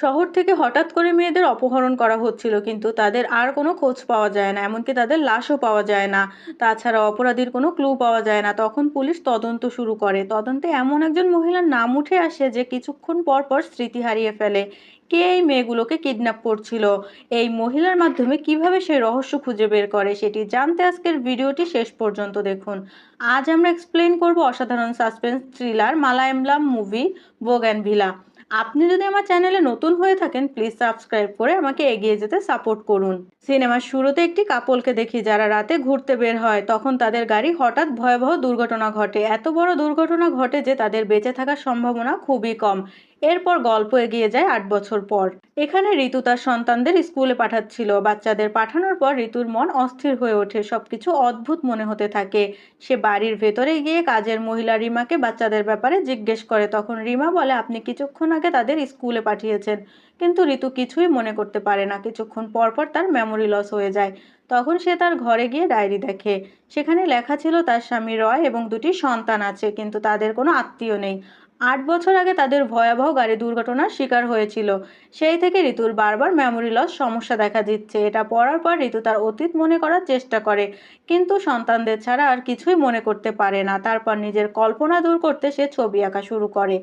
শহর থেকে হঠাৎ করে মেয়েদের অপহরণ করা হচ্ছিল, কিন্তু তাদের আর কোনো খোঁজ পাওয়া যায় না, এমনকি তাদের লাশও পাওয়া যায় না। তাছাড়া অপরাধীর কোনো ক্লু পাওয়া যায় না। তখন পুলিশ তদন্ত শুরু করে। তদন্তে এমন একজন মহিলার নাম উঠে আসে যে কিছুক্ষণ পর পর স্মৃতি হারিয়ে ফেলে। কে এই মেয়েগুলোকে কিডন্যাপ করছিল, এই মহিলার মাধ্যমে কিভাবে সেই রহস্য খুঁজে বের করে, সেটি জানতে আজকের ভিডিওটি শেষ পর্যন্ত দেখুন। আজ আমরা এক্সপ্লেন করব অসাধারণ সাসপেন্স থ্রিলার মালায়ালাম মুভি বোগানভিলা। আপনি যদি আমার চ্যানেলে নতুন হয়ে থাকেন, প্লিজ সাবস্ক্রাইব করে আমাকে এগিয়ে যেতে সাপোর্ট করুন। সিনেমার শুরুতে একটি কাপলকে দেখি যারা রাতে ঘুরতে বের হয়। তখন তাদের গাড়ি হঠাৎ ভয়াবহ দুর্ঘটনা ঘটে। এত বড় দুর্ঘটনা ঘটে যে তাদের বেঁচে থাকার সম্ভাবনা খুবই কম। এরপর গল্প এগিয়ে যায় 8 বছর পর। এখানে ঋতু তার সন্তানদের স্কুলে পাঠাচ্ছিল। বাচ্চাদের পাঠানোর পর ঋতুর মন অস্থির হয়ে ওঠে। সবকিছু অদ্ভুত মনে হতে থাকে। সে বাড়ির ভেতরে গিয়ে কাজের মহিলা রিমাকে বাচ্চাদের ব্যাপারে জিজ্ঞেস করে। তখন রিমা বলে, আপনি কিছুক্ষণ আগে তাদের স্কুলে পাঠিয়েছেন। কিন্তু ঋতু কিছুই মনে করতে পারে না। কিছুক্ষণ পর পর তার মেমোরি লস হয়ে যায়। তখন সে তার ঘরে গিয়ে ডায়েরি দেখে। সেখানে লেখা ছিল তার স্বামী রয় এবং দুটি সন্তান আছে, কিন্তু তাদের কোনো আত্মীয় নেই। 8 বছর আগে তাদের ভয়াবহ গাড়ি দুর্ঘটনার শিকার হয়েছিল। সেই থেকে ঋতুর বারবার মেমোরি লস সমস্যা দেখা দিচ্ছে। এটা পড়ার পর ঋতু তার অতীত মনে করার চেষ্টা করে, কিন্তু সন্তানদের ছাড়া আর কিছুই মনে করতে পারে না। তারপর নিজের কল্পনা দূর করতে সে ছবি আঁকা শুরু করে।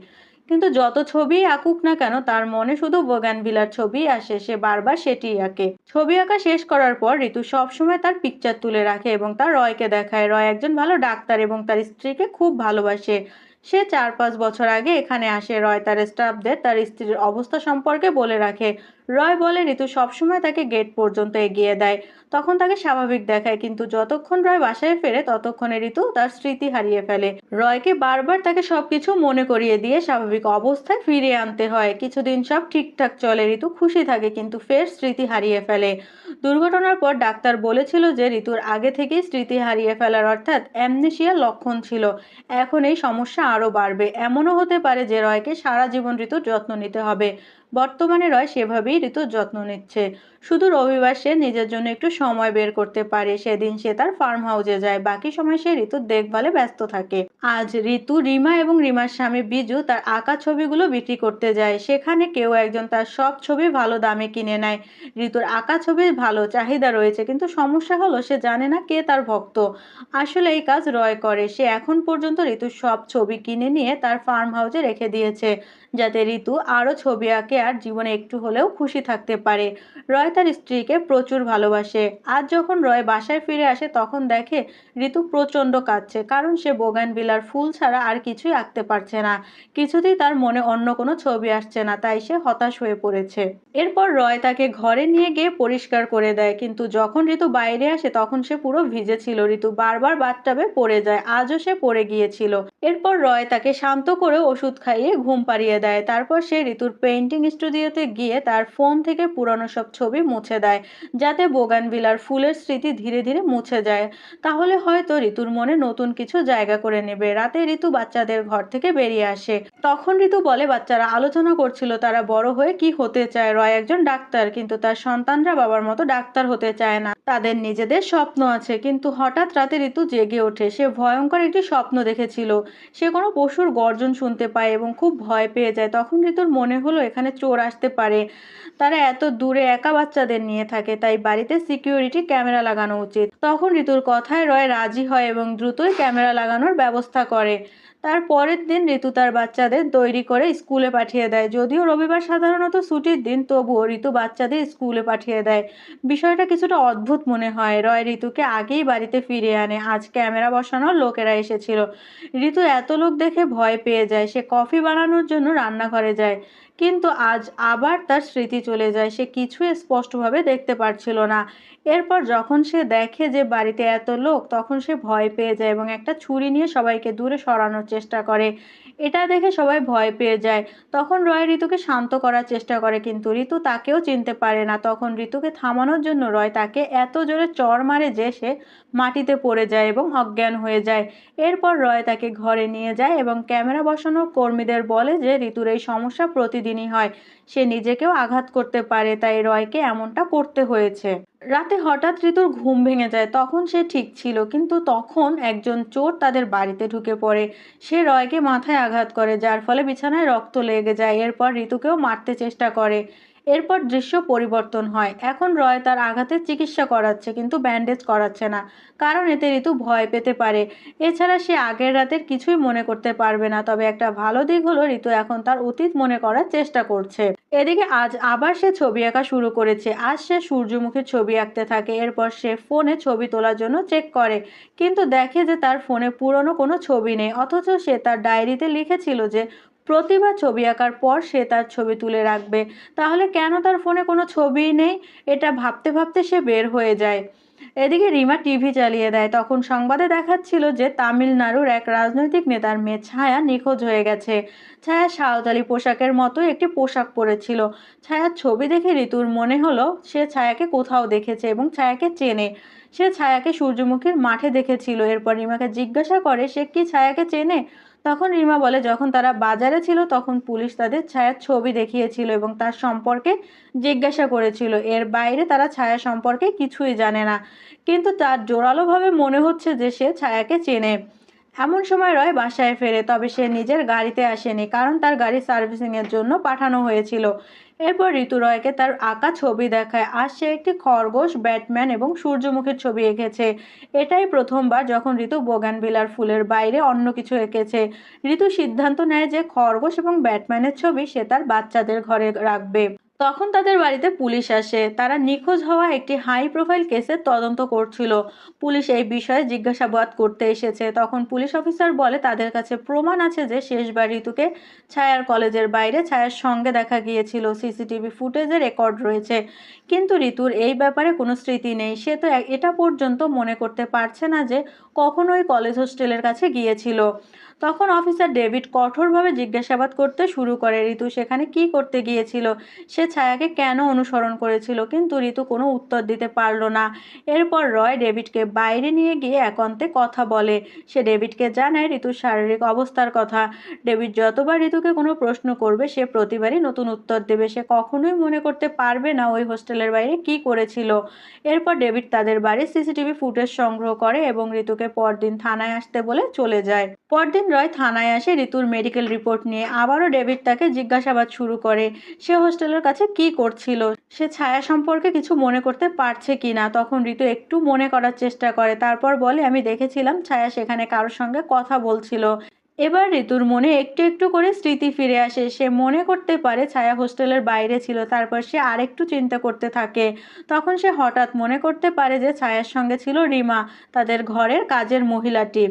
কিন্তু যত ছবি আঁকুক না কেন, তার মনে শুধু বোগানভিলার ছবি আসে। সে বারবার সেটিই আঁকে। ছবি আঁকা শেষ করার পর ঋতু সবসময় তার পিকচার তুলে রাখে এবং তার রয়কে দেখায়। রয় একজন ভালো ডাক্তার এবং তার স্ত্রীকে খুব ভালোবাসে। সে 4-5 বছর আগে এখানে আসে। রয় তার স্টাফদের তার স্ত্রীর অবস্থা সম্পর্কে বলে রাখে। রয় বলে ঋতু সবসময় তাকে গেট পর্যন্ত এগিয়ে দেয়। তখন তাকে স্বাভাবিক দেখায়, কিন্তু যতক্ষণ রয় বাসায় ফেরে ততক্ষণে ঋতু তার স্মৃতি হারিয়ে ফেলে। রয়কে বারবার তাকে সবকিছু মনে করিয়ে দিয়ে স্বাভাবিক অবস্থায় ফিরিয়ে আনতে হয়। কিছুদিন সব ঠিকঠাক চলে, ঋতু খুশি থাকে, কিন্তু ফের স্মৃতি হারিয়ে ফেলে। দুর্ঘটনার পর ডাক্তার বলেছিল যে ঋতুর আগে থেকেই স্মৃতি হারিয়ে ফেলার অর্থাৎ অ্যামনেশিয়ার লক্ষণ ছিল। এখন এই সমস্যা আরও বাড়বে। এমনও হতে পারে যে রয়কে সারা জীবন ঋতুর যত্ন নিতে হবে। বর্তমানে রয় সেভাবেই ঋতুর যত্ন নিচ্ছে। শুধু রবিবার সে নিজের জন্য একটু সময় বের করতে পারে। সেদিন সে তার ফার্ম হাউসে যায়। বাকি সময় সে ঋতুর দেখভালে ব্যস্ত থাকে। আজ ঋতু রিমা এবং রিমার স্বামী বিজু তার আঁকা ছবিগুলো বিক্রি করতে যায়। সেখানে কেউ একজন তার সব ছবি ভালো দামে কিনে নেয়। ঋতুর আঁকা ছবির ভালো চাহিদা রয়েছে, কিন্তু সমস্যা হলো সে জানে না কে তার ভক্ত। আসলে এই কাজ রয় করে। সে এখন পর্যন্ত ঋতুর সব ছবি কিনে নিয়ে তার ফার্ম হাউসে রেখে দিয়েছে, যাতে ঋতু আরও ছবি আঁকে আর জীবনে একটু হলেও খুশি থাকতে পারে। রয় তার স্ত্রীকে প্রচুর ভালোবাসে। আজ যখন রয় বাসায় ফিরে আসে তখন দেখে ঋতু প্রচণ্ড কাঁদছে, কারণ সে বোগানভিলার ফুল ছাড়া আর কিছুই আঁকতে পারছে না। কিছুতেই তার মনে অন্য কোনো ছবি আসছে না, তাই সে হতাশ হয়ে পড়েছে। এরপর রয় তাকে ঘরে নিয়ে গিয়ে পরিষ্কার করে দেয়, কিন্তু যখন ঋতু বাইরে আসে তখন সে পুরো ভিজে ছিল। ঋতু বারবার বাথটাবে পড়ে যায়। আজও সে পড়ে গিয়েছিল। এরপর রয় তাকে শান্ত করে ওষুধ খাইয়ে ঘুম পাড়িয়ে দেয়। তারপর সে ঋতুর পেইন্টিং স্টুডিওতে গিয়ে তার ফোন থেকে পুরানো সব ছবি মুছে দেয়, যাতে বোগানভিলার ফুলের স্মৃতি ধীরে ধীরে মুছে যায়। তাহলে হয়তো ঋতুর মনে নতুন কিছু জায়গা করে নেবে। রাতে ঋতু বাচ্চাদের ঘর থেকে বেরিয়ে আসে। তখন ঋতু বলে বাচ্চারা আলোচনা করছিল তারা বড় হয়ে কি হতে চায়। রয় একজন ডাক্তার, কিন্তু তার সন্তানরা বাবার মতো ডাক্তার হতে চায় না। তাদের নিজেদের স্বপ্ন আছে। কিন্তু হঠাৎ রাতে ঋতু জেগে ওঠে। সে ভয়ঙ্কর একটি স্বপ্ন দেখেছিল। সে কোনো পশুর গর্জন শুনতে পায় এবং খুব ভয় পেয়ে যায়। তখন ঋতুর মনে হলো এখানে চোর আসতে পারে। তারা এত দূরে একা বাচ্চাদের নিয়ে থাকে, তাই বাড়িতে সিকিউরিটি ক্যামেরা লাগানো উচিত। তখন ঋতুর কথায় রয় রাজি হয় এবং দ্রুতই ক্যামেরা লাগানোর ব্যবস্থা করে। তার পরের দিন ঋতু তার বাচ্চাদের তৈরি করে স্কুলে পাঠিয়ে দেয়। যদিও রবিবার সাধারণত ছুটির দিন, তবুও ঋতু বাচ্চাদের স্কুলে পাঠিয়ে দেয়। বিষয়টা কিছুটা অদ্ভুত মনে হয়। রয় ঋতুকে আগেই বাড়িতে ফিরিয়ে আনে। আজ ক্যামেরা বসানোর লোকেরা এসেছিল। ঋতু এত লোক দেখে ভয় পেয়ে যায়। সে কফি বানানোর জন্য রান্নাঘরে যায়, কিন্তু আজ আবার তার স্মৃতি চলে যায়। সে কিছুই স্পষ্টভাবে দেখতে পারছিল না। এরপর যখন সে দেখে যে বাড়িতে এত লোক, তখন সে ভয় পেয়ে যায় এবং একটা ছুরি নিয়ে সবাইকে দূরে সরানোর চেষ্টা করে। এটা দেখে সবাই ভয় পেয়ে যায়। তখন রয় ঋতুকে শান্ত করার চেষ্টা করে, কিন্তু ঋতু তাকেও চিনতে পারে না। তখন ঋতুকে থামানোর জন্য রয় তাকে এত জোরে চড় মারে যে সে মাটিতে পড়ে যায় এবং অজ্ঞান হয়ে যায়। এরপর রয় তাকে ঘরে নিয়ে যায় এবং ক্যামেরা বসানো কর্মীদের বলে যে ঋতুর এই সমস্যা প্রতিদিনই হয়। সে নিজেকেও আঘাত করতে পারে, তাই রয়কে এমনটা করতে হয়েছে। রাতে হঠাৎ ঋতুর ঘুম ভেঙে যায়, তখন সে ঠিক ছিল, কিন্তু তখন একজন চোর তাদের বাড়িতে ঢুকে পড়ে। সে রয়কে মাথায় আঘাত করে, যার ফলে বিছানায় রক্ত লেগে যায়। এরপর ঋতুকেও মারতে চেষ্টা করে। এরপর দৃশ্য পরিবর্তন হয়। এখন রয় তার আঘাতের চিকিৎসা করাচ্ছে, কিন্তু ব্যান্ডেজ করাচ্ছে না, কারণ এতে ঋতু ভয় পেতে পারে। এছাড়া সে আগের রাতের কিছুই মনে করতে পারবে না। তবে একটা ভালো দিক হলো ঋতু এখন তার অতীত মনে করার চেষ্টা করছে। এদিকে আজ আবার সে ছবি আঁকা শুরু করেছে। আজ সে সূর্যমুখীর ছবি আঁকতে থাকে। এরপর সে ফোনে ছবি তোলার জন্য চেক করে, কিন্তু দেখে যে তার ফোনে পুরনো কোনো ছবি নেই। অথচ সে তার ডায়েরিতে লিখেছিল যে প্রতিবার ছবি আঁকার পর সে তার ছবি তুলে রাখবে। তাহলে কেন তার ফোনে কোনো ছবিই নেই? এটা ভাবতে ভাবতে সে বের হয়ে যায়। এদিকে রিমা টিভি চালিয়ে দেয়। তখন সংবাদে দেখাচ্ছিল যে তামিলনাড়ুর এক রাজনৈতিক নেতার মেয়ে ছায়া নিখোঁজ হয়ে গেছে। ছায়া সাঁওতালি পোশাকের মতো একটি পোশাক পরেছিল। ছায়ার ছবি দেখে ঋতুর মনে হলো সে ছায়াকে কোথাও দেখেছে এবং ছায়াকে চেনে। সে ছায়াকে সূর্যমুখীর মাঠে দেখেছিল। এরপর রিমাকে জিজ্ঞাসা করে সে কি ছায়াকে চেনে। তখন রিমা বলে যখন তারা বাজারে ছিল তখন পুলিশ তাদের ছায়ার ছবি দেখিয়েছিল এবং তার সম্পর্কে জিজ্ঞাসা করেছিল। এর বাইরে তারা ছায়া সম্পর্কে কিছুই জানে না, কিন্তু তার জোরালোভাবে মনে হচ্ছে যে সে ছায়াকে চেনে। এমন সময় রয় বাসায় ফেরে, তবে সে নিজের গাড়িতে আসেনি, কারণ তার গাড়ি সার্ভিসিংয়ের জন্য পাঠানো হয়েছিল। এরপর ঋতু রয়কে তার আঁকা ছবি দেখায়। আর সে একটি খরগোশ, ব্যাটম্যান এবং সূর্যমুখীর ছবি এঁকেছে। এটাই প্রথমবার যখন ঋতু বোগানভিলার ফুলের বাইরে অন্য কিছু এঁকেছে। ঋতু সিদ্ধান্ত নেয় যে খরগোশ এবং ব্যাটম্যানের ছবি সে তার বাচ্চাদের ঘরে রাখবে। তখন তাদের বাড়িতে পুলিশ আসে। তারা নিখোঁজ হওয়া একটি হাই প্রোফাইল কেসের তদন্ত করছিল। পুলিশ এই বিষয়ে জিজ্ঞাসাবাদ করতে এসেছে। তখন পুলিশ অফিসার বলে তাদের কাছে প্রমাণ আছে যে শেষবার ঋতুকে ছায়ার কলেজের বাইরে ছায়ার সঙ্গে দেখা গিয়েছিল। সিসিটিভি ফুটেজে রেকর্ড রয়েছে। কিন্তু ঋতুর এই ব্যাপারে কোনো স্মৃতি নেই। সে তো এটা পর্যন্ত মনে করতে পারছে না যে কখন ওই কলেজ হোস্টেলের কাছে গিয়েছিল। তখন অফিসার ডেভিড কঠোরভাবে জিজ্ঞাসাবাদ করতে শুরু করে। ঋতু সেখানে কি করতে গিয়েছিল, সে ছায়াকে কেন অনুসরণ করেছিল, কিন্তু ঋতু কোনো উত্তর দিতে পারল না। এরপর রয় ডেভিডকে বাইরে নিয়ে গিয়ে একান্তে কথা বলে। সে ডেভিডকে জানায় ঋতুর শারীরিক অবস্থার কথা। ডেভিড যতবার ঋতুকে কোনো প্রশ্ন করবে সে প্রতিবারই নতুন উত্তর দেবে। সে কখনোই মনে করতে পারবে না ওই হোস্টেলের বাইরে কি করেছিল। এরপর ডেভিড তাদের বাড়ির সিসিটিভি ফুটেজ সংগ্রহ করে এবং ঋতুকে পরদিন থানায় আসতে বলে চলে যায়। পরদিন রয় থানায় আসে ঋতুর মেডিকেল রিপোর্ট নিয়ে। আবারও ডেভিড তাকে জিজ্ঞাসাবাদ শুরু করে সে হোস্টেলের কাছে কি করছিল, সে ছায়া সম্পর্কে কিছু মনে করতে পারছে কিনা। তখন ঋতু একটু মনে করার চেষ্টা করে, তারপর বলে আমি দেখেছিলাম ছায়া সেখানে কারোর সঙ্গে কথা বলছিল। এবার ঋতুর মনে একটু একটু করে স্মৃতি ফিরে আসে। সে মনে করতে পারে ছায়া হোস্টেলের বাইরে ছিল। তারপর সে আরেকটু চিন্তা করতে থাকে। তখন সে হঠাৎ মনে করতে পারে যে ছায়ার সঙ্গে ছিল রিমা, তাদের ঘরের কাজের মহিলাটি।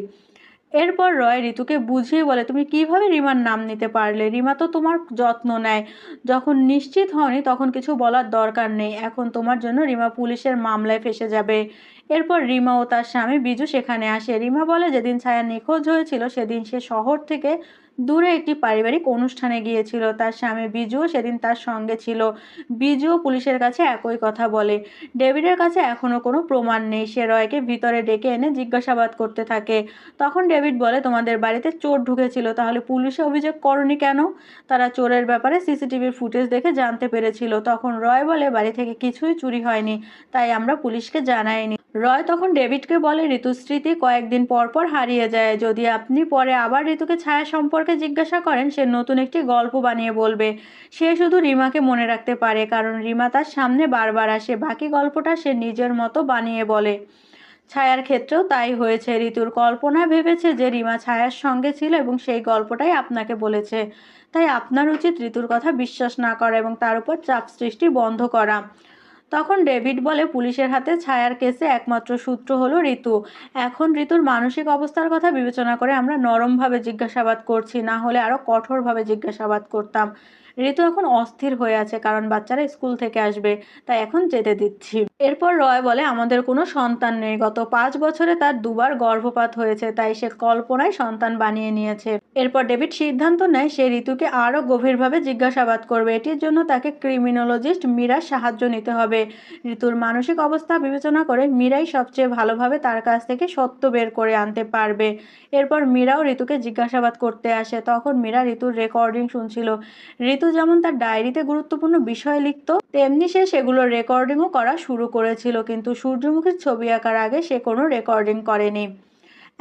এরপর রয় ঋতুকে বুঝিয়ে বলে তুমি কিভাবে রিমার নাম নিতে পারলে, রিমা তো তোমার যত্ন নেয়। যখন নিশ্চিত হওনি তখন কিছু বলার দরকার নেই। এখন তোমার জন্য রিমা পুলিশের মামলায় ফেঁসে যাবে। এরপর রিমা ও তার স্বামী বিজু সেখানে আসে। রিমা বলে যেদিন ছায়া নিখোঁজ হয়েছিল সেদিন সে শহর থেকে দূরে একটি পারিবারিক অনুষ্ঠানে গিয়েছিল। তার স্বামী বিজুও সেদিন তার সঙ্গে ছিল। বিজুও পুলিশের কাছে একই কথা বলে। ডেভিডের কাছে এখনো কোনো প্রমাণ নেই। সে রয়কে ভিতরে ডেকে এনে জিজ্ঞাসাবাদ করতে থাকে। তখন ডেভিড বলে তোমাদের বাড়িতে চোর ঢুকেছিল, তাহলে পুলিশে অভিযোগ করনি কেন? তারা চোরের ব্যাপারে সিসিটিভির ফুটেজ দেখে জানতে পেরেছিল। তখন রয় বলে বাড়ি থেকে কিছুই চুরি হয়নি, তাই আমরা পুলিশকে জানাইনি। রয় তখন ডেভিডকে বলে ঋতুর স্মৃতি কয়েকদিন পর পর হারিয়ে যায়। যদি আপনি পরে আবার ঋতুকে ছায়া সম্পর্কে জিজ্ঞাসা করেন সে নতুন একটি গল্প বানিয়ে বলবে। সে শুধু রিমাকে মনে রাখতে পারে কারণ রিমা তার সামনে বারবার আসে। বাকি গল্পটা সে নিজের মতো বানিয়ে বলে। ছায়ার ক্ষেত্রেও তাই হয়েছে। ঋতুর কল্পনায় ভেবেছে যে রিমা ছায়ার সঙ্গে ছিল এবং সেই গল্পটাই আপনাকে বলেছে। তাই আপনার উচিত ঋতুর কথা বিশ্বাস না করা এবং তার উপর চাপ সৃষ্টি বন্ধ করা। তখন ডেভিড বলে পুলিশের হাতে ছায়ার কেসে একমাত্র সূত্র হলো ঋতু। এখন ঋতুর মানসিক অবস্থার কথা বিবেচনা করে আমরা নরমভাবে জিজ্ঞাসাবাদ করছি, না হলে আরো কঠোরভাবে জিজ্ঞাসাবাদ করতাম। ঋতু এখন অস্থির হয়ে আছে কারণ বাচ্চারা স্কুল থেকে আসবে, তাই এখন যেতে দিচ্ছি। এরপর রয় বলে আমাদের কোনো সন্তান নেই। গত 5 বছরে তার দুবার গর্ভপাত হয়েছে, তাই সে কল্পনায় সন্তান বানিয়ে নিয়েছে। এরপর ডেভিড সিদ্ধান্ত নেয় সে ঋতুকে আরো গভীরভাবে জিজ্ঞাসাবাদ করবে। এটির জন্য তাকে ক্রিমিনোলজিস্ট মীরার সাহায্য নিতে হবে। ঋতুর মানসিক অবস্থা বিবেচনা করে মীরাই সবচেয়ে ভালোভাবে তার কাছ থেকে সত্য বের করে আনতে পারবে। এরপর মীরাও ঋতুকে জিজ্ঞাসাবাদ করতে আসে। তখন মীরা ঋতুর রেকর্ডিং শুনছিল। ঋতু ঋতু যেমন তার ডায়েরিতে গুরুত্বপূর্ণ বিষয় লিখত, তেমনি সে সেগুলোর রেকর্ডিংও করা শুরু করেছিল, কিন্তু সূর্যমুখীর ছবি আঁকার আগে সে কোনো রেকর্ডিং করেনি।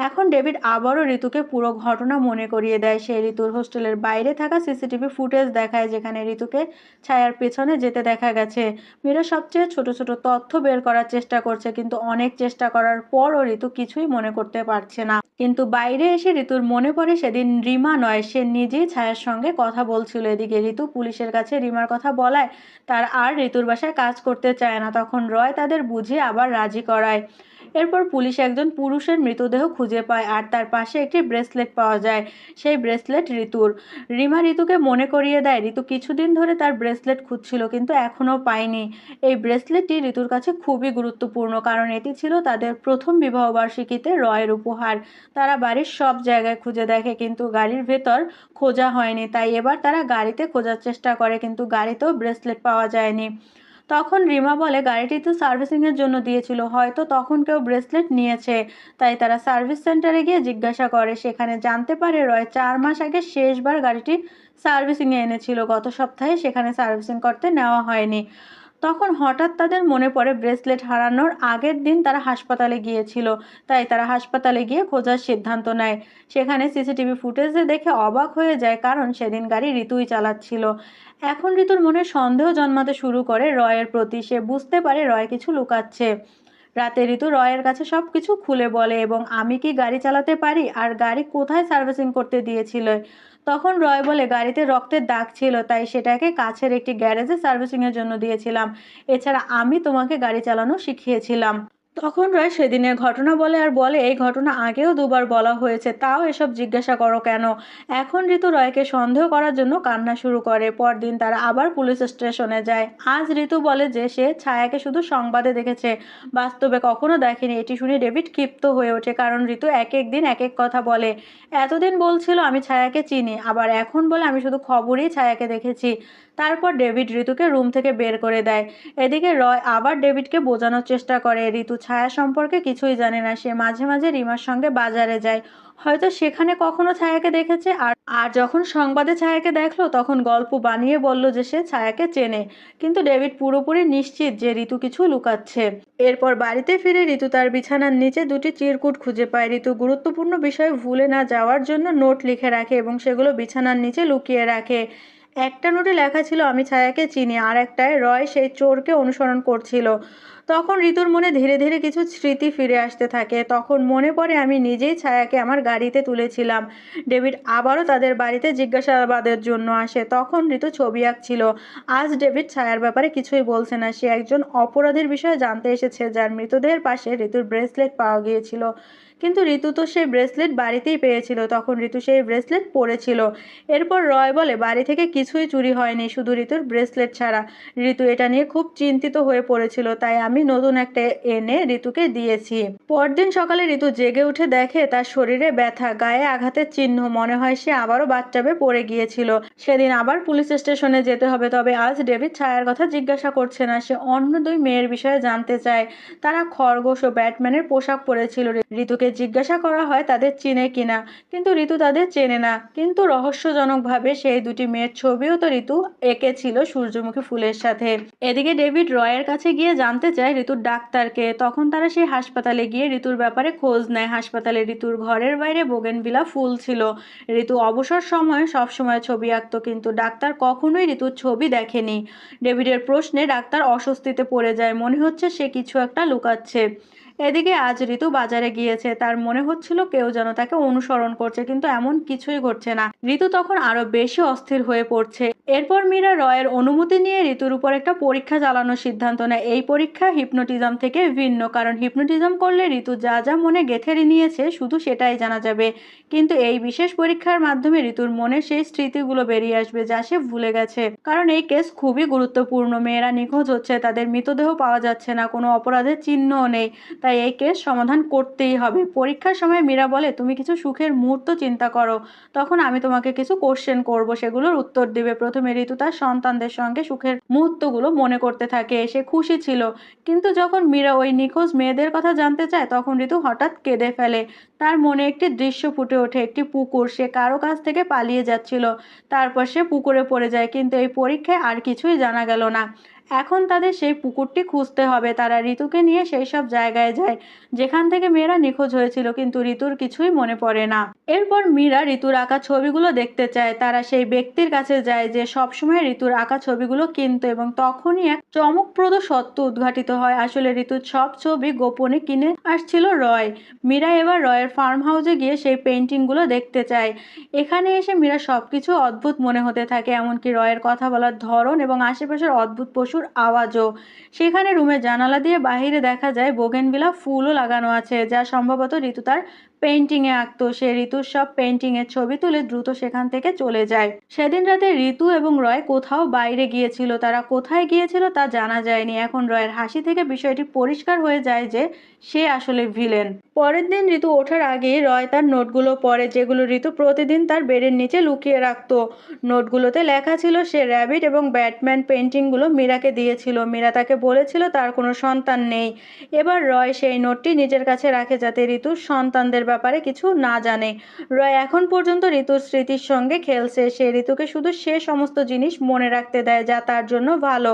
এখন ডেভিড আবারও ঋতুকে পুরো ঘটনা মনে করিয়ে দেয়। সে ঋতুর হোস্টেলের বাইরে থাকা সিসিটিভি ফুটেজ দেখায়, যেখানে ঋতুকে ছায়ার পেছনে যেতে দেখা গেছে। মীরা সবচেয়ে ছোট ছোট তথ্য বের করার চেষ্টা করছে, কিন্তু অনেক চেষ্টা করার পরও ঋতু কিছুই মনে করতে পারছে না। কিন্তু বাইরে এসে ঋতুর মনে পড়ে সেদিন রিমা নয়, সে নিজেই ছায়ার সঙ্গে কথা বলছিল। এদিকে ঋতু পুলিশের কাছে রিমার কথা বলায় তার আর ঋতুর বাসায় কাজ করতে চায় না। তখন রয় তাদের বুঝিয়ে আবার রাজি করায়। এরপর পুলিশ একজন পুরুষের মৃতদেহ খুঁজে পায়, আর তার পাশে একটি ব্রেসলেট পাওয়া যায়। সেই ব্রেসলেট ঋতুর। রিমা ঋতুকে মনে করিয়ে দেয় ঋতু কিছুদিন ধরে তার ব্রেসলেট খুঁজছিল, কিন্তু এখনও পায়নি। এই ব্রেসলেটটি ঋতুর কাছে খুবই গুরুত্বপূর্ণ, কারণ এটি ছিল তাদের প্রথম বিবাহবার্ষিকীতে রয়ের উপহার। তারা বাড়ির সব জায়গায় খুঁজে দেখে, কিন্তু গাড়ির ভেতর খোঁজা হয়নি। তাই এবার তারা গাড়িতে খোঁজার চেষ্টা করে, কিন্তু গাড়িতেও ব্রেসলেট পাওয়া যায়নি। তখন রিমা বলে গাড়িটি তো সার্ভিসিংয়ের জন্য দিয়েছিল, হয়তো তখন কেউ ব্রেসলেট নিয়েছে। তাই তারা সার্ভিস সেন্টারে গিয়ে জিজ্ঞাসা করে। সেখানে জানতে পারে রয় 4 মাস আগে শেষবার গাড়িটি সার্ভিসিংয়ে এনেছিল। গত সপ্তাহে সেখানে সার্ভিসিং করতে নেওয়া হয়নি। তখন হঠাৎ তাদের মনে পড়ে ব্রেসলেট হারানোর আগের দিন তারা হাসপাতালে গিয়েছিল। তাই তারা হাসপাতালে গিয়ে খোঁজার সিদ্ধান্ত নেয়। সেখানে সিসিটিভি ফুটেজে দেখে অবাক হয়ে যায়, কারণ সেদিন গাড়ি ঋতুই চালাচ্ছিল। এখন ঋতুর মনে সন্দেহ জন্মাতে শুরু করে রয়ের প্রতি। সে বুঝতে পারে রয় কিছু লুকাচ্ছে। রাতে ঋতু রয়ের কাছে সবকিছু খুলে বলে, এবং আমি কি গাড়ি চালাতে পারি, আর গাড়ি কোথায় সার্ভিসিং করতে দিয়েছিল। তখন রয় বলে গাড়িতে রক্তের দাগ ছিল, তাই সেটাকে কাছের একটি গ্যারেজে সার্ভিসিংয়ের জন্য দিয়েছিলাম। এছাড়া আমি তোমাকে গাড়ি চালানো শিখিয়েছিলাম। তখন রয় সেদিনের ঘটনা বলে, আর বলে এই ঘটনা আগেও দুবার বলা হয়েছে, তাও এসব জিজ্ঞাসা করো কেন। এখন ঋতু রয়কে সন্দেহ করার জন্য কান্না শুরু করে। পরদিন তারা আবার পুলিশ স্টেশনে যায়। আজ ঋতু বলে যে সে ছায়াকে শুধু সংবাদে দেখেছে, বাস্তবে কখনো দেখেনি। এটি শুনে ডেভিড ক্ষিপ্ত হয়ে ওঠে, কারণ ঋতু এক এক দিন এক এক কথা বলে। এতদিন বলছিল আমি ছায়াকে চিনি, আবার এখন বলে আমি শুধু খবরেই ছায়াকে দেখেছি। তারপর ডেভিড ঋতুকে রুম থেকে বের করে দেয়। এদিকে রয় আবার ডেভিডকে বোঝানোর চেষ্টা করে ঋতু ছায়া সম্পর্কে কিছুই জানে না। সে মাঝে মাঝে রিমার সঙ্গে বাজারে যায়, হয়তো সেখানে কখনো ছায়াকে দেখেছে। আর আর যখন সংবাদে ছায়াকে দেখলো, তখন গল্প বানিয়ে বলল যে সে ছায়াকে চেনে। কিন্তু ডেভিড পুরোপুরি নিশ্চিত যে ঋতু কিছু লুকাচ্ছে। এরপর বাড়িতে ফিরে ঋতু তার বিছানার নিচে দুটি চিরকুট খুঁজে পায়। ঋতু গুরুত্বপূর্ণ বিষয় ভুলে না যাওয়ার জন্য নোট লিখে রাখে, এবং সেগুলো বিছানার নিচে লুকিয়ে রাখে। একটা নোটে লেখা ছিল আমি ছায়াকে চিনি, আর একটায় রয় সেই চোরকে অনুসরণ করছিল। তখন ঋতুর মনে ধীরে ধীরে কিছু স্মৃতি ফিরে আসতে থাকে। তখন মনে পড়ে আমি নিজেই ছায়াকে আমার গাড়িতে তুলেছিলাম। ডেভিড আবারও তাদের বাড়িতে জিজ্ঞাসাবাদের জন্য আসে। তখন ঋতু ছবি আঁকছিল। আজ ডেভিড ছায়ার ব্যাপারে কিছুই বলছে না। সে একজন অপরাধীর বিষয়ে জানতে এসেছে, যার মৃতদেহের পাশে ঋতুর ব্রেসলেট পাওয়া গিয়েছিল। কিন্তু ঋতু তো সেই ব্রেসলেট বাড়িতেই পেয়েছিল। তখন ঋতু সেই ব্রেসলেট পরেছিল। এরপর রয় বলে বাড়ি থেকে কিছুই চুরি হয়নি, শুধু ঋতুর ব্রেসলেট ছাড়া। ঋতু এটা নিয়ে খুব চিন্তিত হয়ে পড়েছিল, তাই আমি নতুন একটা এনে ঋতুকে দিয়েছি। পরদিন সকালে ঋতু জেগে উঠে দেখে তার শরীরে ব্যথা, গায়ে আঘাতের চিহ্ন। মনে হয় সে আবারও বাথটাবে পড়ে গিয়েছিল। সেদিন আবার পুলিশ স্টেশনে যেতে হবে। তবে আজ ডেভিড ছায়ার কথা জিজ্ঞাসা করছে না। সে অন্য দুই মেয়ের বিষয়ে জানতে চায়। তারা খরগোশ ও ব্যাটম্যানের পোশাক পরেছিল। ঋতুকে জিজ্ঞাসা করা হয় তাদের চিনে কিনা, কিন্তু ঋতু তাদের চেনে না। কিন্তু রহস্যজনকভাবে সেই দুটি মেয়ের ছবিও তো ঋতু এঁকেছিল সূর্যমুখী ফুলের সাথে। এদিকে ডেভিড রয়ের কাছে গিয়ে জানতে চায় ঋতুর ডাক্তারকে। তখন তারা সেই হাসপাতালে গিয়ে ঋতুর ব্যাপারে খোঁজ নেয়। হাসপাতালে ঋতুর ঘরের বাইরে বোগেনভিলা ফুল ছিল। ঋতু অবসর সময়ে সবসময় ছবি আঁকত, কিন্তু ডাক্তার কখনোই ঋতুর ছবি দেখেনি। ডেভিডের প্রশ্নে ডাক্তার অস্বস্তিতে পড়ে যায়। মনে হচ্ছে সে কিছু একটা লুকাচ্ছে। এদিকে আজ ঋতু বাজারে গিয়েছে। তার মনে হচ্ছিল কেউ যেন তাকে অনুসরণ করছে, কিন্তু এমন কিছুই ঘটছে না। ঋতু তখন আরো বেশি অস্থির হয়ে পড়ছে। এরপর মীরা রয়ের অনুমতি নিয়ে ঋতুর উপর একটা পরীক্ষা চালানোর সিদ্ধান্ত নেয়। এই পরীক্ষা হিপনোটিজম থেকে ভিন্ন, কারণ হিপনোটিজম করলে ঋতু যা যা মনে গেঁথে নিয়েছে শুধু সেটাই জানা যাবে। কিন্তু এই বিশেষ পরীক্ষার মাধ্যমে ঋতুর মনে সেই স্মৃতিগুলো বেরিয়ে আসবে যা সে ভুলে গেছে। কারণ এই কেস খুবই গুরুত্বপূর্ণ। মেয়েরা নিখোঁজ হচ্ছে, তাদের মৃতদেহ পাওয়া যাচ্ছে না, কোনো অপরাধের চিহ্নও নেই। তাই এই কেস সমাধান করতেই হবে। পরীক্ষার সময় মীরা বলে তুমি কিছু সুখের মুহূর্ত চিন্তা করো, তখন আমি তোমাকে কিছু কোশ্চেন করব, সেগুলোর উত্তর দিবে। প্রথমে ঋতু তার সন্তানদের সঙ্গে সুখের মুহূর্তগুলো মনে করতে থাকে, সে খুশি ছিল। কিন্তু যখন মীরা ওই নিখোঁজ মেয়েদের কথা জানতে চায় তখন ঋতু হঠাৎ কেঁদে ফেলে। তার মনে একটি দৃশ্য ফুটে ওঠে, একটি পুকুর, সে কারো কাছ থেকে পালিয়ে যাচ্ছিল, তারপর সে পুকুরে পড়ে যায়। কিন্তু এই পরীক্ষায় আর কিছুই জানা গেল না। এখন তাদের সেই পুকুরটি খুঁজতে হবে। তারা ঋতুকে নিয়ে সেই সব জায়গায় যায় যেখান থেকে মেয়েরা নিখোঁজ হয়েছিল, কিন্তু ঋতুর কিছুই মনে পড়ে না। এরপর মীরা ঋতুর আঁকা ছবিগুলো দেখতে চায়। তারা সেই ব্যক্তির কাছে যায় যে সবসময় ঋতুর আঁকা ছবিগুলো কিনতো, এবং তখনই এক চমকপ্রদ সত্য উদ্ঘাটিত হয়। আসলে ঋতুর সব ছবি গোপনে কিনে আসছিল রয়। মীরা এবার রয়ের ফার্ম হাউসে গিয়ে সেই পেন্টিংগুলো দেখতে চায়। এখানে এসে মীরা সবকিছু অদ্ভুত মনে হতে থাকে, এমনকি রয়ের কথা বলার ধরন এবং আশেপাশের অদ্ভুত পশুর আওয়াজও। সেখানে রুমের জানালা দিয়ে বাহিরে দেখা যায় বোগেনভিলা ফুলও লাগানো আছে, যা সম্ভবত ঋতু তার পেন্টিংয়ে আঁকতো। সে ঋতুর সব পেন্টিংয়ের ছবি তুলে দ্রুত সেখান থেকে চলে যায়। সেদিন রাতে ঋতু এবং রয় কোথাও বাইরে গিয়েছিল, তারা কোথায় গিয়েছিল তা জানা যায়নি। এখন রয়ের হাসি থেকে বিষয়টি পরিষ্কার হয়ে যায় যে সে আসলে ভিলেন। পরের দিন ঋতু ওঠার আগেই রয় তার নোটগুলো পড়ে, যেগুলো ঋতু প্রতিদিন তার বেডের নিচে লুকিয়ে রাখতো। নোটগুলোতে লেখা ছিল সে র্যাবিট এবং ব্যাটম্যান পেন্টিংগুলো মীরাকে দিয়েছিল। মীরা তাকে বলেছিল তার কোনো সন্তান নেই। এবার রয় সেই নোটটি নিজের কাছে রাখে যাতে ঋতুর সন্তানদের ব্যাপারে কিছু না জানে। রয় এখন পর্যন্ত ঋতুর স্মৃতির সঙ্গে খেলছে। সে ঋতুকে শুধু সে সমস্ত জিনিস মনে রাখতে দেয় যা তার জন্য ভালো।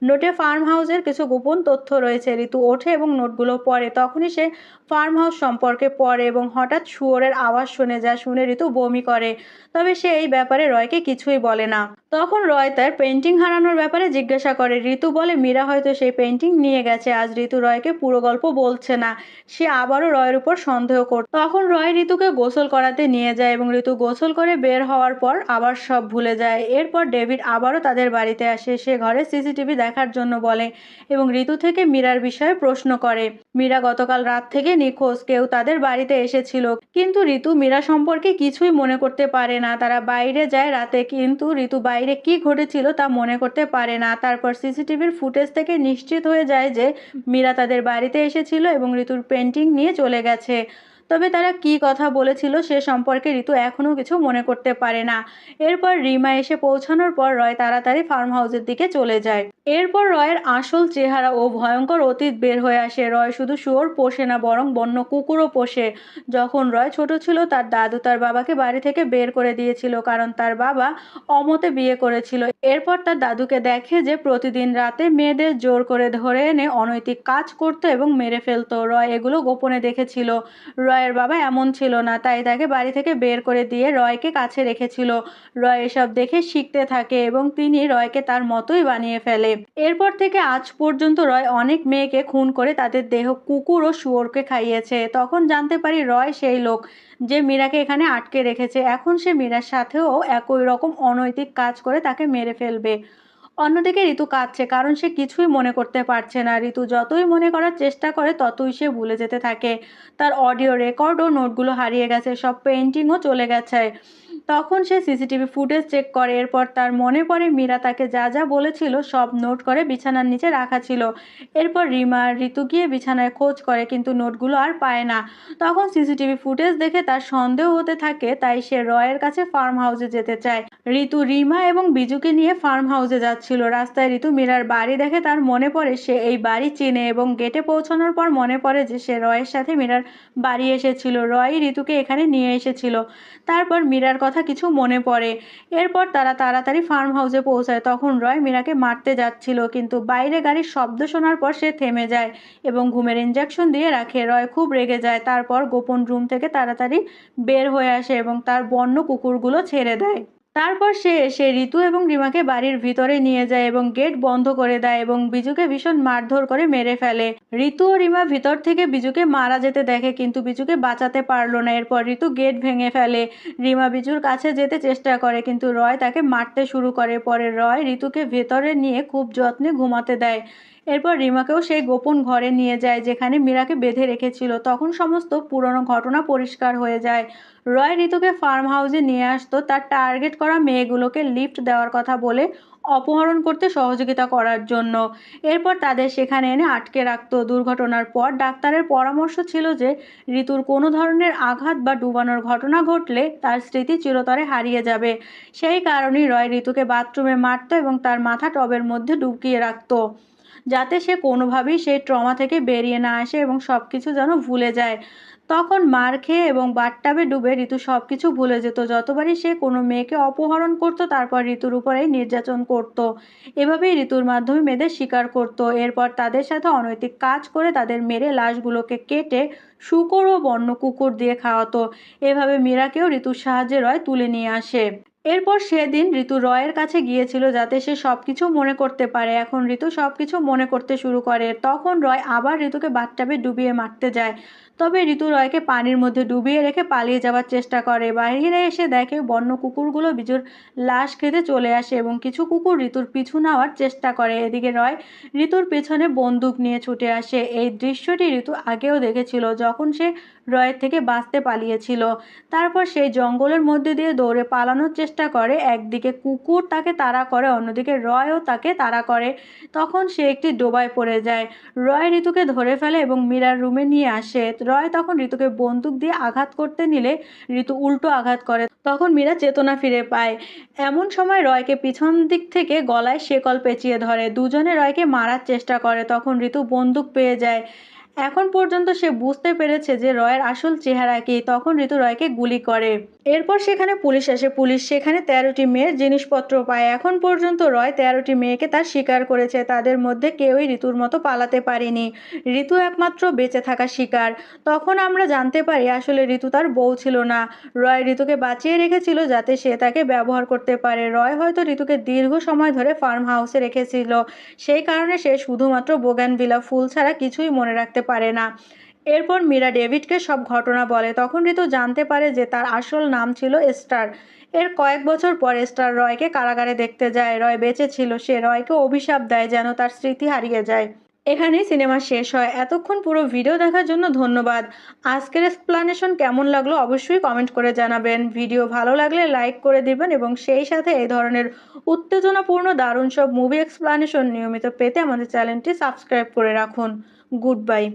নোটে ফার্ম হাউসের কিছু গোপন তথ্য রয়েছে। ঋতু ওঠে এবং নোটগুলো পড়ে। তখনই সে ফার্ম হাউস সম্পর্কে পড়ে এবং হঠাৎ শুয়োরের আওয়াজ শুনে, যা শুনে ঋতু বমি করে। তবে সে এই ব্যাপারে রয়কে কিছুই বলে না। তখন রয় তার পেন্টিং হারানোর ব্যাপারে জিজ্ঞাসা করে। ঋতু বলে মীরা হয়তো সেই পেন্টিং নিয়ে গেছে। আজ ঋতু রয়কে পুরো গল্প বলছে না। সে আবারও রয়ের উপর সন্দেহ করত। তখন রয় ঋতুকে গোসল করাতে নিয়ে যায় এবং ঋতু গোসল করে বের হওয়ার পর আবার সব ভুলে যায়। এরপর ডেভিড আবারও তাদের বাড়িতে আসে। সে ঘরে সিসিটিভি দেখার জন্য বলে এবং ঋতু থেকে মীরার বিষয়ে প্রশ্ন করে। মীরা গতকাল রাত থেকে নিখোঁজ, কেউ তাদের বাড়িতে এসেছিল। কিন্তু ঋতু মীরা সম্পর্কে কিছুই মনে করতে পারে না। তারা বাইরে যায় রাতে, কিন্তু ঋতু বাইরে কি ঘটেছিল তা মনে করতে পারে না। তারপর সিসিটিভির ফুটেজ থেকে নিশ্চিত হয়ে যায় যে মীরা তাদের বাড়িতে এসেছিল এবং ঋতুর পেন্টিং নিয়ে চলে গেছে। তবে তারা কি কথা বলেছিল সে সম্পর্কে ঋতু এখনও কিছু মনে করতে পারে না। এরপর রিমা এসে পৌঁছানোর পর রয় তাড়াতাড়ি ফার্ম হাউসের দিকে চলে যায়। এরপর রয়ের আসল চেহারা ও ভয়ঙ্কর অতীত বের হয়ে আসে। রয় শুধু শুয়োর পোষে না, বরং বন্য কুকুরও পোষে। যখন রয় ছোট ছিল তার দাদু তার বাবাকে বাড়ি থেকে বের করে দিয়েছিল, কারণ তার বাবা অমতে বিয়ে করেছিল। এরপর তার দাদুকে দেখে যে প্রতিদিন রাতে মেয়েদের জোর করে ধরে এনে অনৈতিক কাজ করতো এবং মেরে ফেলতো। রয় এগুলো গোপনে দেখেছিল। রয়ের বাবা এমন ছিল না, তাই তাকে বাড়ি থেকে বের করে দিয়ে রয়কে কাছে রেখেছিল। রয় এসব দেখে শিখতে থাকে এবং তিনি রয়কে তার মতোই বানিয়ে ফেলে। এরপর থেকে আজ পর্যন্ত রয় অনেক মেয়েকে খুন করে তাদের দেহ কুকুর ও শুয়োরকে খাইয়েছে। তখন জানতে পারি রয় সেই লোক যে মীরাকে এখানে আটকে রেখেছে। এখন সে মীরার সাথেও একই রকম অনৈতিক কাজ করে তাকে মেরে ফেলবে। অন্যদিকে ঋতু কাঁদছে, কারণ সে কিছুই মনে করতে পারছে না। ঋতু যতই মনে করার চেষ্টা করে ততই সে ভুলে যেতে থাকে। তার অডিও রেকর্ড ও নোটগুলো হারিয়ে গেছে, সব পেন্টিংও চলে গেছে। তখন সে সিসিটিভি ফুটেজ চেক করে। এরপর তার মনে পড়ে মীরা তাকে যা যা বলেছিল সব নোট করে বিছানার নিচে রাখা ছিল। এরপর রিমা আর ঋতু গিয়ে বিছানায় খোঁজ করে, কিন্তু নোটগুলো আর পায় না। তখন সিসিটিভি ফুটেজ দেখে তার সন্দেহ হতে থাকে, তাই সে রয়ের কাছে ফার্ম হাউসে যেতে চায়। ঋতু রিমা এবং বিজুকে নিয়ে ফার্ম হাউসে যাচ্ছিল। রাস্তায় ঋতু মীরার বাড়ি দেখে। তার মনে পড়ে সে এই বাড়ি চেনে এবং গেটে পৌঁছানোর পর মনে পড়ে যে সে রয়ের সাথে মীরার বাড়ি এসেছিল। রয় ঋতুকে এখানে নিয়ে এসেছিল। তারপর মীরার কথা কিছু মনে পড়ে। এরপর তারা তাড়াতাড়ি ফার্ম হাউসে পৌঁছায়। তখন রয় মীরাকে মারতে যাচ্ছিল, কিন্তু বাইরে গাড়ির শব্দ শোনার পর সে থেমে যায় এবং ঘুমের ইঞ্জেকশন দিয়ে রাখে। রয় খুব রেগে যায়। তারপর গোপন রুম থেকে তাড়াতাড়ি বের হয়ে আসে এবং তার বন্য কুকুরগুলো ছেড়ে দেয়। তারপর সে এসে ঋতু এবং রিমাকে বাড়ির ভিতরে নিয়ে যায় এবং গেট বন্ধ করে দেয় এবং বিজুকে ভীষণ মারধর করে মেরে ফেলে। ঋতু ও রিমা ভিতর থেকে বিজুকে মারা যেতে দেখে, কিন্তু বিজুকে বাঁচাতে পারলো না। এরপর ঋতু গেট ভেঙে ফেলে। রিমা বিজুর কাছে যেতে চেষ্টা করে, কিন্তু রয় তাকে মারতে শুরু করে। পরে রয় ঋতুকে ভেতরে নিয়ে খুব যত্নে ঘুমাতে দেয়। এরপর রিমাকেও সেই গোপন ঘরে নিয়ে যায় যেখানে মীরাকে বেঁধে রেখেছিল। তখন সমস্ত পুরনো ঘটনা পরিষ্কার হয়ে যায়। রয় ঋতুকে ফার্ম হাউসে নিয়ে আসতো তার টার্গেট করা মেয়েগুলোকে লিফট দেওয়ার কথা বলে অপহরণ করতে সহযোগিতা করার জন্য। এরপর তাদের সেখানে এনে আটকে রাখতো। দুর্ঘটনার পর ডাক্তারের পরামর্শ ছিল যে ঋতুর কোনো ধরনের আঘাত বা ডুবানোর ঘটনা ঘটলে তার স্মৃতি চিরতরে হারিয়ে যাবে। সেই কারণেই রয় ঋতুকে বাথরুমে মারত এবং তার মাথা টবের মধ্যে ঢুকিয়ে রাখত, যাতে সে কোনোভাবেই সেই ট্রমা থেকে বেরিয়ে না আসে এবং সবকিছু যেন ভুলে যায়। তখন মার খেয়ে এবং বাথটাবে ডুবে ঋতু সবকিছু ভুলে যেত। যতবারই সে কোনো মেয়েকে অপহরণ করত, তারপর ঋতুর উপরেই নির্যাতন করত। এভাবেই ঋতুর মাধ্যমে মেয়েদের শিকার করত। এরপর তাদের সাথে অনৈতিক কাজ করে তাদের মেরে লাশগুলোকে কেটে শূকর ও বন্য কুকুর দিয়ে খাওয়াতো। এভাবে মীরাকেও ঋতুর সাহায্যে রয় তুলে নিয়ে আসে। এরপর সেদিন ঋতু রয়ের কাছে গিয়েছিল যাতে সে সবকিছু মনে করতে পারে। এখন ঋতু সবকিছু মনে করতে শুরু করে। তখন রয় আবার ঋতুকে বাথটাবে ডুবিয়ে মারতে যায়। তবে ঋতু রয়কে পানির মধ্যে ডুবিয়ে রেখে পালিয়ে যাওয়ার চেষ্টা করে। বাইরে এসে দেখে বন্য কুকুরগুলো বিজুর লাশ খেতে চলে আসে এবং কিছু কুকুর ঋতুর পিছু নেওয়ার চেষ্টা করে। এদিকে রয় ঋতুর পেছনে বন্দুক নিয়ে ছুটে আসে। এই দৃশ্যটি ঋতু আগেও দেখেছিল, যখন সে রয়ের থেকে বাঁচতে পালিয়েছিল। তারপর সেই জঙ্গলের মধ্যে দিয়ে দৌড়ে পালানোর চেষ্টা করে। একদিকে কুকুর তাকে তাড়া করে, অন্যদিকে রয়ও তাকে তাড়া করে। তখন সে একটি ডোবায় পড়ে যায়। রয় ঋতুকে ধরে ফেলে এবং মীরার রুমে নিয়ে আসে। রয় তখন ঋতুকে বন্দুক দিয়ে আঘাত করতে নিলে ঋতু উল্টো আঘাত করে। তখন মীরা চেতনা ফিরে পায়। এমন সময় রয়কে পিছন দিক থেকে গলায় শেকল পেঁচিয়ে ধরে। দুজনে রয়কে মারার চেষ্টা করে। তখন ঋতু বন্দুক পেয়ে যায়। এখন পর্যন্ত সে বুঝতে পেরেছে যে রয়ের আসল চেহারা কী। তখন ঋতু রয়কে গুলি করে। এরপর সেখানে পুলিশ আসে। পুলিশ সেখানে 13টি মেয়ের জিনিসপত্র পায়। এখন পর্যন্ত রয় 13টি মেয়েকে তার শিকার করেছে। তাদের মধ্যে কেউই ঋতুর মতো পালাতে পারেনি। ঋতু একমাত্র বেঁচে থাকা শিকার। তখন আমরা জানতে পারি আসলে ঋতু তার বউ ছিল না। রয় ঋতুকে বাঁচিয়ে রেখেছিল যাতে সে তাকে ব্যবহার করতে পারে। রয় হয়তো ঋতুকে দীর্ঘ সময় ধরে ফার্ম হাউসে রেখেছিল। সেই কারণে সে শুধুমাত্র বোগানভিলা ফুল ছাড়া কিছুই মনে রাখতে পারে না। এরপর মীরা ডেভিডকে সব ঘটনা বলে। তখন ঋতু জানতে পারে যে তার আসল নাম ছিল এস্টার। এর কয়েক বছর পর এস্টার রয়কে কারাগারে দেখতে যায়। রয় বেঁচে ছিল। সে রয়কে অভিশাপ দেয় যেন তার স্মৃতি হারিয়ে যায়। এখানেই সিনেমা শেষ হয়। এতক্ষণ পুরো ভিডিও দেখার জন্য ধন্যবাদ। আজকের এক্সপ্লানেশন কেমন লাগলো অবশ্যই কমেন্ট করে জানাবেন। ভিডিও ভালো লাগলে লাইক করে দিবেন এবং সেই সাথে এই ধরনের উত্তেজনাপূর্ণ দারুণ সব মুভি এক্সপ্লানেশন নিয়মিত পেতে আমাদের চ্যানেলটি সাবস্ক্রাইব করে রাখুন। Good bye.